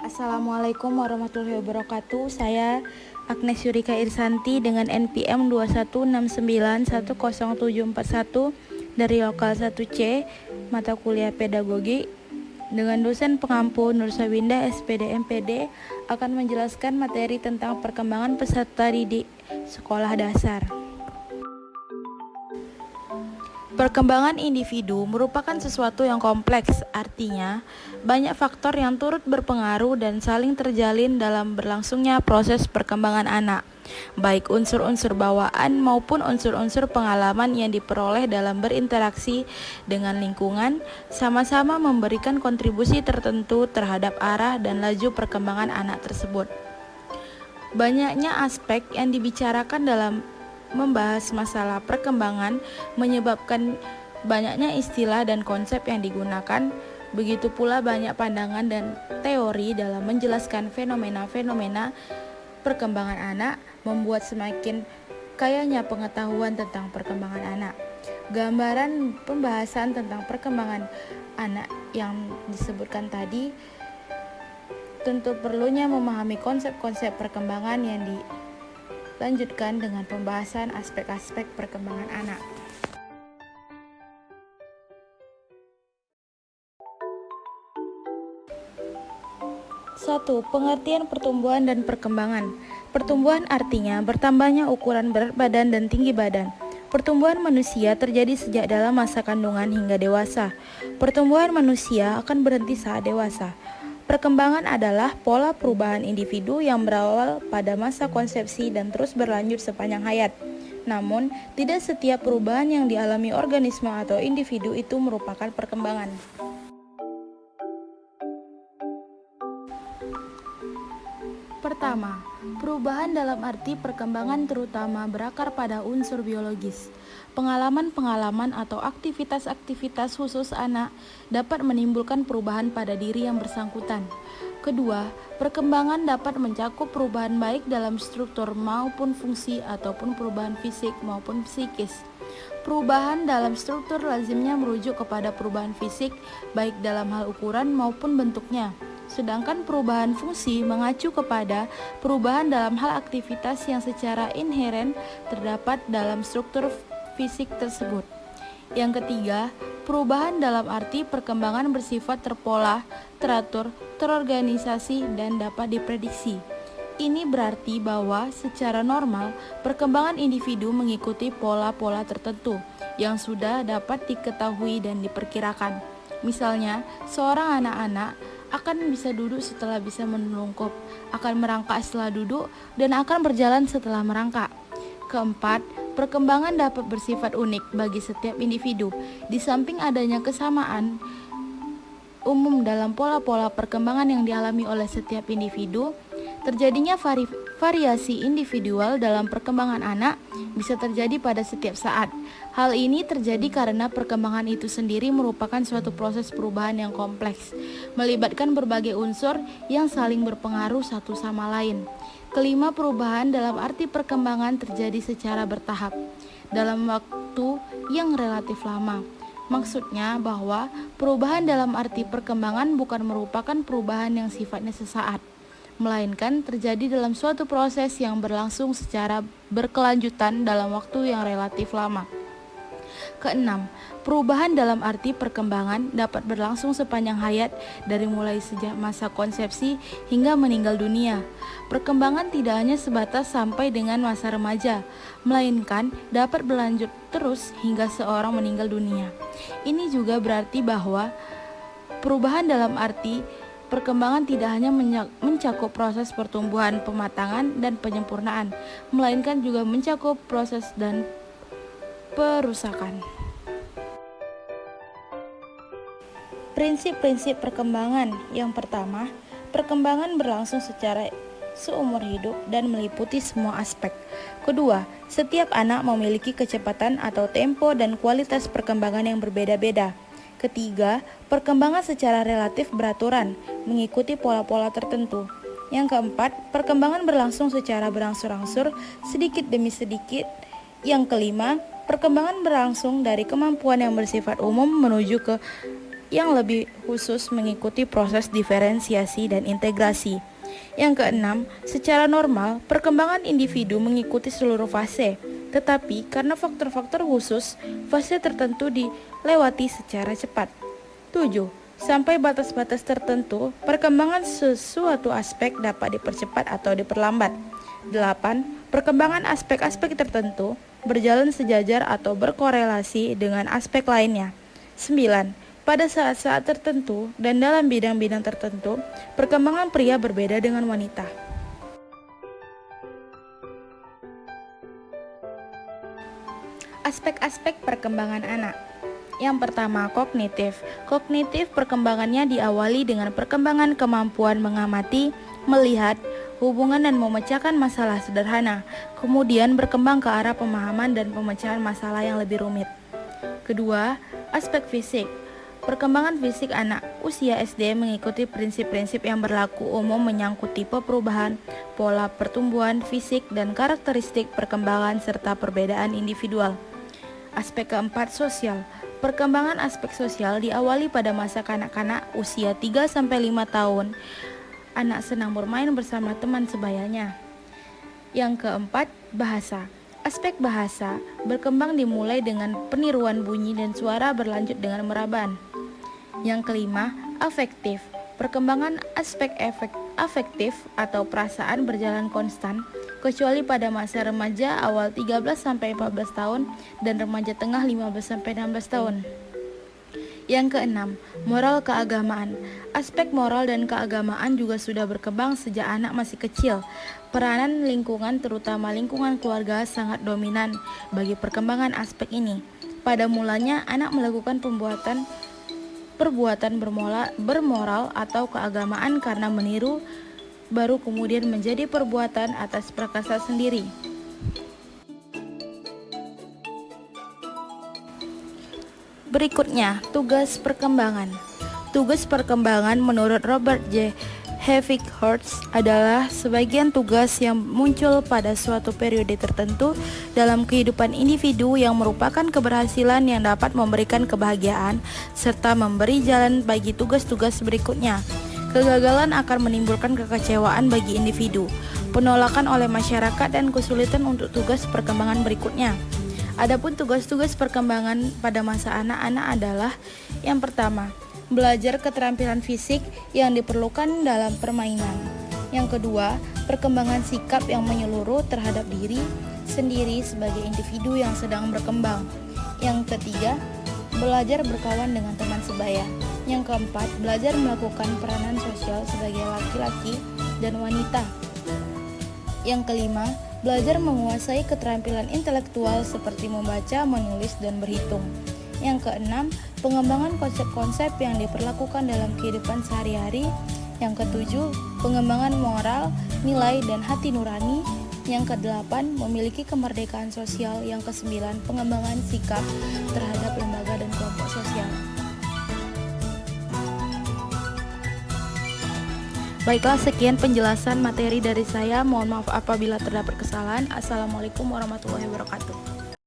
Assalamualaikum warahmatullahi wabarakatuh. Saya Agnes Yurika Irsanti dengan NPM 216910741 dari Lokal 1C, mata kuliah pedagogi, dengan dosen pengampu Nursawinda SPD MPD akan menjelaskan materi tentang perkembangan peserta didik sekolah dasar. Perkembangan individu merupakan sesuatu yang kompleks, artinya banyak faktor yang turut berpengaruh dan saling terjalin dalam berlangsungnya proses perkembangan anak, baik unsur-unsur bawaan maupun unsur-unsur pengalaman yang diperoleh dalam berinteraksi dengan lingkungan, sama-sama memberikan kontribusi tertentu terhadap arah dan laju perkembangan anak tersebut. Banyaknya aspek yang dibicarakan dalam membahas masalah perkembangan menyebabkan banyaknya istilah dan konsep yang digunakan, begitu pula banyak pandangan dan teori dalam menjelaskan fenomena-fenomena perkembangan anak, membuat semakin kayanya pengetahuan tentang perkembangan anak. Gambaran pembahasan tentang perkembangan anak yang disebutkan tadi tentu perlunya memahami konsep-konsep perkembangan yang dilanjutkan dengan pembahasan aspek-aspek perkembangan anak. Satu, pengertian pertumbuhan dan perkembangan. Pertumbuhan artinya bertambahnya ukuran berat badan dan tinggi badan. Pertumbuhan manusia terjadi sejak dalam masa kandungan hingga dewasa. Pertumbuhan manusia akan berhenti saat dewasa. Perkembangan adalah pola perubahan individu yang berawal pada masa konsepsi dan terus berlanjut sepanjang hayat. Namun, tidak setiap perubahan yang dialami organisme atau individu itu merupakan perkembangan. Pertama, perubahan dalam arti perkembangan terutama berakar pada unsur biologis. Pengalaman-pengalaman atau aktivitas-aktivitas khusus anak dapat menimbulkan perubahan pada diri yang bersangkutan. Kedua, perkembangan dapat mencakup perubahan baik dalam struktur maupun fungsi ataupun perubahan fisik maupun psikis. Perubahan dalam struktur lazimnya merujuk kepada perubahan fisik baik dalam hal ukuran maupun bentuknya. Sedangkan perubahan fungsi mengacu kepada perubahan dalam hal aktivitas yang secara inheren terdapat dalam struktur fisik tersebut. Yang ketiga, perubahan dalam arti perkembangan bersifat terpola, teratur, terorganisasi, dan dapat diprediksi. Ini berarti bahwa secara normal, perkembangan individu mengikuti pola-pola tertentu yang sudah dapat diketahui dan diperkirakan. Misalnya, seorang anak-anak akan bisa duduk setelah bisa menelungkup, akan merangkak setelah duduk, dan akan berjalan setelah merangkak. Keempat, perkembangan dapat bersifat unik bagi setiap individu. Di samping adanya kesamaan umum dalam pola-pola perkembangan yang dialami oleh setiap individu, terjadinya variasi individual dalam perkembangan anak bisa terjadi pada setiap saat. Hal ini terjadi karena perkembangan itu sendiri merupakan suatu proses perubahan yang kompleks, melibatkan berbagai unsur yang saling berpengaruh satu sama lain. Kelima, perubahan dalam arti perkembangan terjadi secara bertahap, dalam waktu yang relatif lama. Maksudnya bahwa perubahan dalam arti perkembangan bukan merupakan perubahan yang sifatnya sesaat, melainkan terjadi dalam suatu proses yang berlangsung secara berkelanjutan dalam waktu yang relatif lama. Keenam, perubahan dalam arti perkembangan dapat berlangsung sepanjang hayat dari mulai sejak masa konsepsi hingga meninggal dunia. Perkembangan tidak hanya sebatas sampai dengan masa remaja, melainkan dapat berlanjut terus hingga seorang meninggal dunia. Ini juga berarti bahwa perubahan dalam arti perkembangan tidak hanya mencakup proses pertumbuhan, pematangan, dan penyempurnaan, melainkan juga mencakup proses dan perusakan. Prinsip-prinsip perkembangan. Yang pertama, perkembangan berlangsung secara seumur hidup dan meliputi semua aspek. Kedua, setiap anak memiliki kecepatan atau tempo dan kualitas perkembangan yang berbeda-beda. Ketiga, perkembangan secara relatif beraturan, mengikuti pola-pola tertentu. Yang keempat, perkembangan berlangsung secara berangsur-angsur, sedikit demi sedikit. Yang kelima, perkembangan berlangsung dari kemampuan yang bersifat umum menuju ke yang lebih khusus mengikuti proses diferensiasi dan integrasi. Yang keenam, secara normal, perkembangan individu mengikuti seluruh fase, tetapi karena faktor-faktor khusus, fase tertentu dilewati secara cepat. 7. Sampai batas-batas tertentu, perkembangan sesuatu aspek dapat dipercepat atau diperlambat. 8. Perkembangan aspek-aspek tertentu berjalan sejajar atau berkorelasi dengan aspek lainnya. 9. Pada saat-saat tertentu dan dalam bidang-bidang tertentu, perkembangan pria berbeda dengan wanita. Aspek-aspek perkembangan anak. Yang pertama, kognitif. Kognitif perkembangannya diawali dengan perkembangan kemampuan mengamati, melihat, hubungan dan memecahkan masalah sederhana, kemudian berkembang ke arah pemahaman dan pemecahan masalah yang lebih rumit. Kedua, aspek fisik. Perkembangan fisik anak usia SD mengikuti prinsip-prinsip yang berlaku umum menyangkut tipe perubahan, pola pertumbuhan fisik, dan karakteristik perkembangan serta perbedaan individual. Aspek keempat, sosial. Perkembangan aspek sosial diawali pada masa kanak-kanak usia 3-5 tahun. Anak senang bermain bersama teman sebayanya. Yang keempat, bahasa. Aspek bahasa berkembang dimulai dengan peniruan bunyi dan suara berlanjut dengan meraban. Yang kelima, afektif. Perkembangan aspek afektif atau perasaan berjalan konstan, kecuali pada masa remaja awal 13-14 tahun dan remaja tengah 15-16 tahun. Yang keenam, moral keagamaan. Aspek moral dan keagamaan juga sudah berkembang sejak anak masih kecil. Peranan lingkungan, terutama lingkungan keluarga, sangat dominan bagi perkembangan aspek ini. Pada mulanya, anak melakukan perbuatan bermoral atau keagamaan karena meniru, baru kemudian menjadi perbuatan atas prakasa sendiri. Berikutnya, tugas perkembangan. Tugas perkembangan menurut Robert J. Hurts adalah sebagian tugas yang muncul pada suatu periode tertentu dalam kehidupan individu yang merupakan keberhasilan yang dapat memberikan kebahagiaan serta memberi jalan bagi tugas-tugas berikutnya. Kegagalan akan menimbulkan kekecewaan bagi individu, penolakan oleh masyarakat, dan kesulitan untuk tugas perkembangan berikutnya. Adapun tugas-tugas perkembangan pada masa anak-anak adalah: yang pertama, belajar keterampilan fisik yang diperlukan dalam permainan. Yang kedua, perkembangan sikap yang menyeluruh terhadap diri sendiri sebagai individu yang sedang berkembang. Yang ketiga, belajar berkawan dengan teman sebaya. Yang keempat, belajar melakukan peranan sosial sebagai laki-laki dan wanita. Yang kelima, belajar menguasai keterampilan intelektual seperti membaca, menulis, dan berhitung. Yang keenam, pengembangan konsep-konsep yang diperlakukan dalam kehidupan sehari-hari. Yang ketujuh, pengembangan moral, nilai, dan hati nurani. Yang kedelapan, memiliki kemerdekaan sosial. Yang kesembilan, pengembangan sikap terhadap lembaga dan kelompok sosial. Baiklah, sekian penjelasan materi dari saya. Mohon maaf apabila terdapat kesalahan. Assalamualaikum warahmatullahi wabarakatuh.